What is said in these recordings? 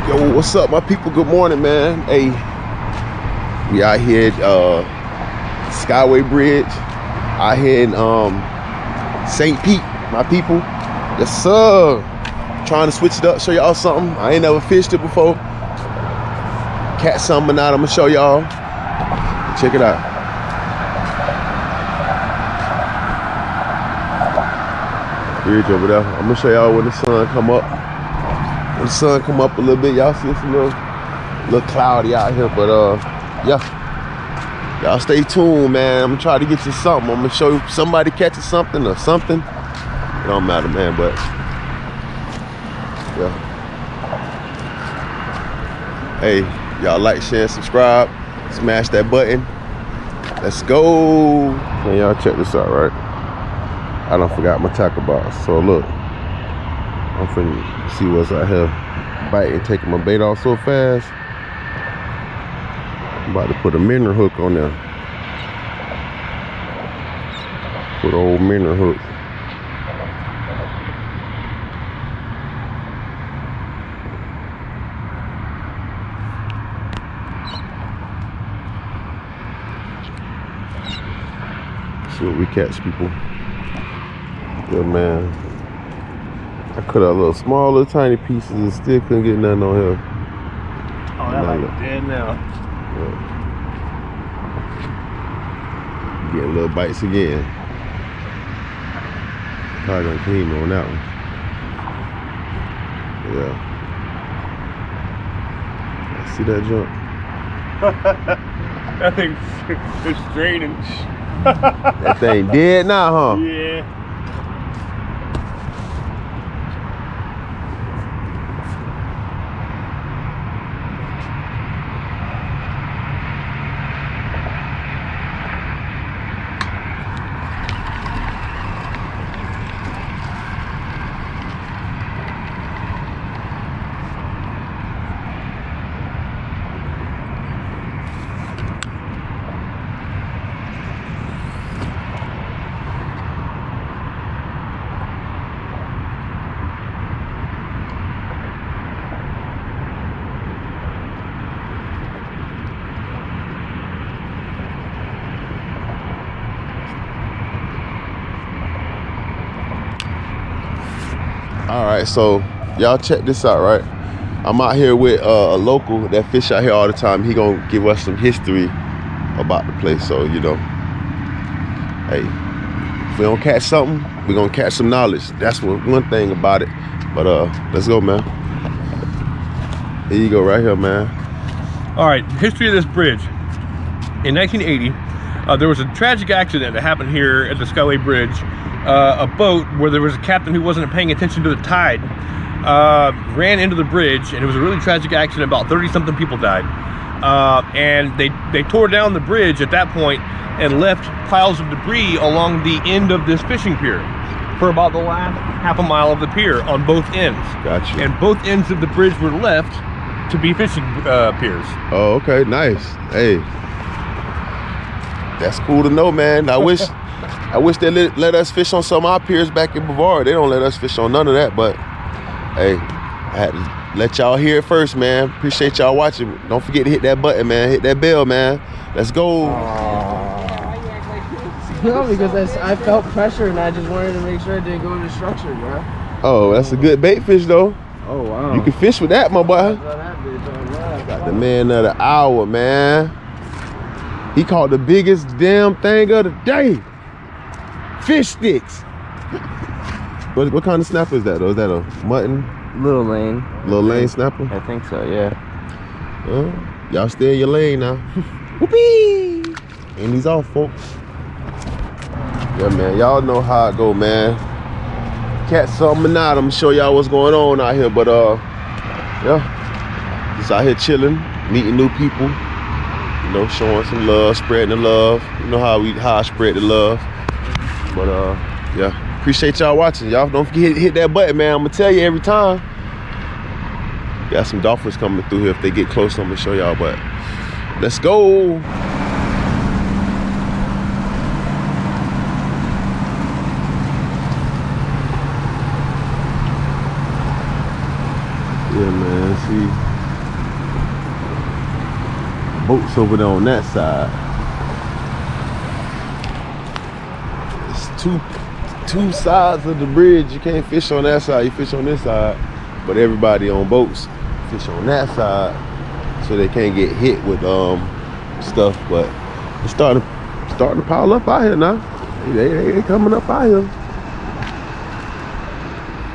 Yo, what's up, my people? Good morning, man. Hey, we out here at Skyway Bridge, out here in St. Pete, my people. Yes, sir. Trying to switch it up, show y'all something. I ain't never fished it before. Catch something out, I'm gonna show y'all. Check it out. Bridge over there. I'm gonna show y'all when the sun come up. When the sun come up a little bit, y'all see it's a little cloudy out here, but yeah. Y'all stay tuned, man. I'm gonna try to get you something. I'm gonna show you somebody catching something or something. It don't matter, man, but yeah. Hey, y'all like, share, and subscribe. Smash that button. Let's go. Man, y'all check this out, right? I done forgot my tackle box. So look, I'm finna see what's out here biting, taking my bait off so fast. I'm about to put a minnow hook on there. Put an old minnow hook. See what we catch, people. Yeah, man. I cut out little small, little tiny pieces and still couldn't get nothing on here. Oh, that like dead now. Yeah. Getting little bites again. Probably gonna clean on that one. Yeah. See that jump? That thing's it's draining. That thing dead now, huh? Yeah. All right, so y'all check this out, right? I'm out here with a local that fish out here all the time. He gonna give us some history about the place. So, you know, hey, if we don't catch something, we gonna catch some knowledge. That's one thing about it. But let's go, man. Here you go, right here, man. All right, history of this bridge. In 1980, there was a tragic accident that happened here at the Skyway Bridge. A boat where there was a captain who wasn't paying attention to the tide ran into the bridge, and it was a really tragic accident. About 30-something people died. And they tore down the bridge at that point and left piles of debris along the end of this fishing pier for about the last half a mile of the pier on both ends. Gotcha. And both ends of the bridge were left to be fishing piers. Oh, okay, nice. Hey, that's cool to know, man. I wish they let us fish on some of our piers back in Brevard. They don't let us fish on none of that, but hey, I had to let y'all hear it first, man. Appreciate y'all watching. Don't forget to hit that button, man. Hit that bell, man. Let's go. No, because I felt pressure and I just wanted to make sure it didn't go into structure, bro. Oh, that's a good bait fish, though. Oh, wow. You can fish with that, my boy. Got the man of the hour, man. He caught the biggest damn thing of the day. Fish sticks. What kind of snapper is that, though? Is that a mutton? Little lane. Little lane snapper? I think so, yeah. Y'all stay in your lane now. Whoopee! And he's off, folks. Yeah, man. Y'all know how it go, man. Catch something or not. I'm gonna show y'all what's going on out here. But yeah. Just out here chilling, meeting new people. You know, showing some love, spreading the love. You know how I spread the love. But yeah. Appreciate y'all watching. Y'all don't forget to hit that button, man. I'm gonna tell you every time. Got some dolphins coming through here. If they get close, I'm gonna show y'all. But let's go. Yeah, man. See. Boats over there on that side. It's two sides of the bridge. You can't fish on that side, you fish on this side. But everybody on boats fish on that side so they can't get hit with stuff. But it's starting to pile up out here now. They coming up out here.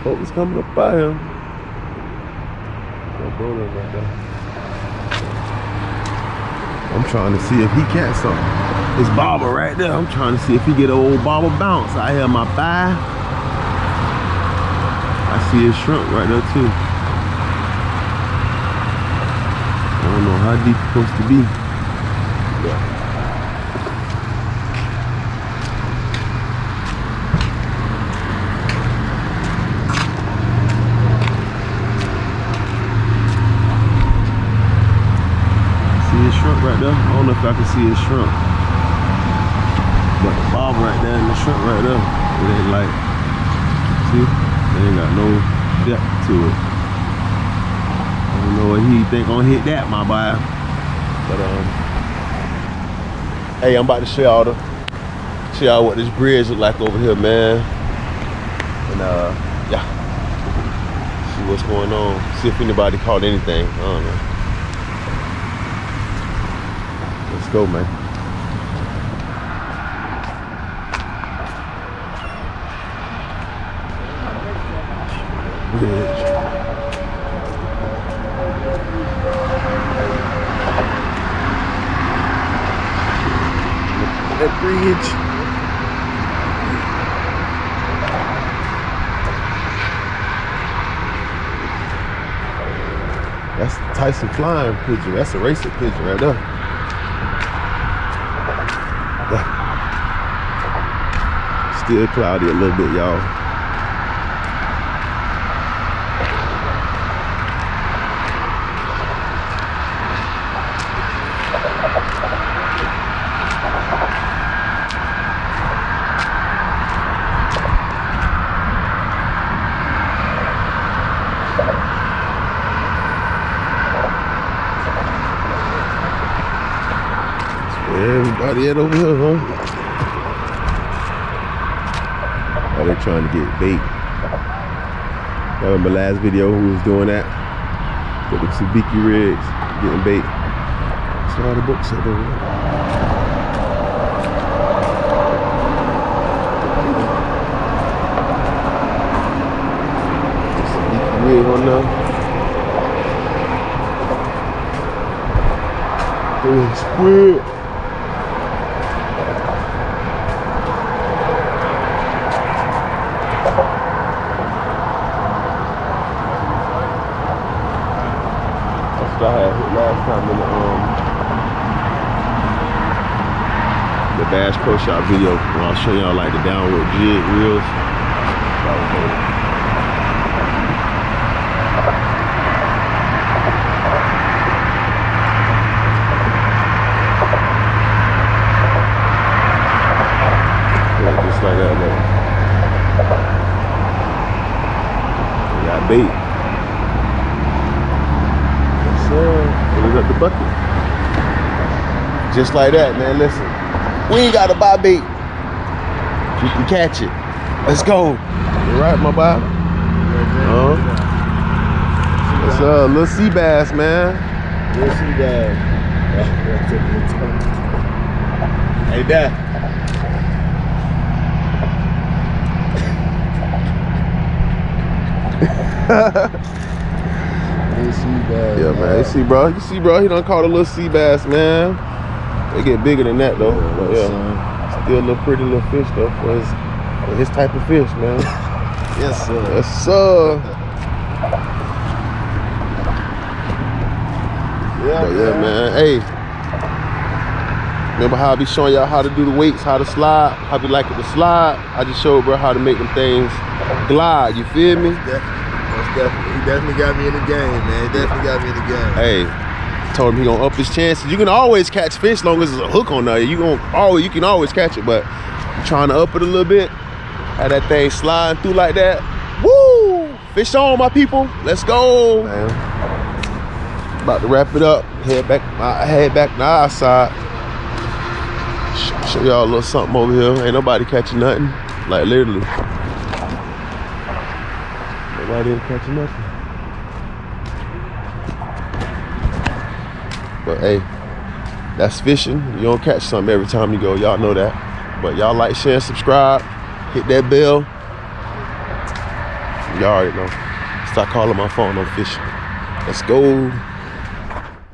Boats coming up out here. Right there. I'm trying to see if he catch something. It's bobber right there. I'm trying to see if he get an old bobber bounce out here on my thigh. I see his shrimp right there too. I don't know how deep it's supposed to be. Yeah. Shrimp right there. I don't know if I can see his shrimp, but the bob right there and the shrimp right there, it ain't like, see, they ain't got no depth to it. I don't know what he think gonna hit that, my boy. But hey, I'm about to show y'all what this bridge look like over here, man. And yeah, see what's going on. See if anybody caught anything. I don't know. Let's go, man. Bridge. That bridge. That's Tyson flying pigeon. That's a racing pigeon right there. Still cloudy a little bit, y'all. Everybody at over here, huh? Oh, they trying to get bait. Y'all remember last video who was doing that? With the Sabiki rigs, getting bait. That's all the books are doing. Sabiki rig on there. Doing squid. I had hit last time in the Bass Pro Shop video when I was showing y'all like the downward jig reels. Yeah, just like that, look. We got bait. Fill it up the bucket. Just like that, man. Listen, we ain't gotta buy bait. You can catch it. Let's go. You right, my boy? It's a little sea bass, man. Little sea bass. Hey, Dad. Yeah, man. You see, bro, he done caught a little sea bass, man. They get bigger than that, though. But yeah, still a little pretty little fish, though, for his type of fish, man. Yes, sir. Yes, sir. Yeah, man. Hey, remember how I be showing y'all how to do the weights, how to slide, how we like it to slide? I just showed, bro, how to make them things glide. You feel me? Definitely. He definitely got me in the game, man. He definitely got me in the game. Hey, told him he gonna up his chances. You can always catch fish as long as there's a hook on there. You can always catch it, but I'm trying to up it a little bit. Have that thing sliding through like that. Woo! Fish on, my people. Let's go. Man. About to wrap it up. Head back to our side. Show y'all a little something over here. Ain't nobody catching nothing. Like literally. Nobody ain't catching nothing. But hey, that's fishing. You don't catch something every time you go. Y'all know that. But y'all like, share, and subscribe. Hit that bell. Y'all already know. Stop calling my phone on fishing. Let's go.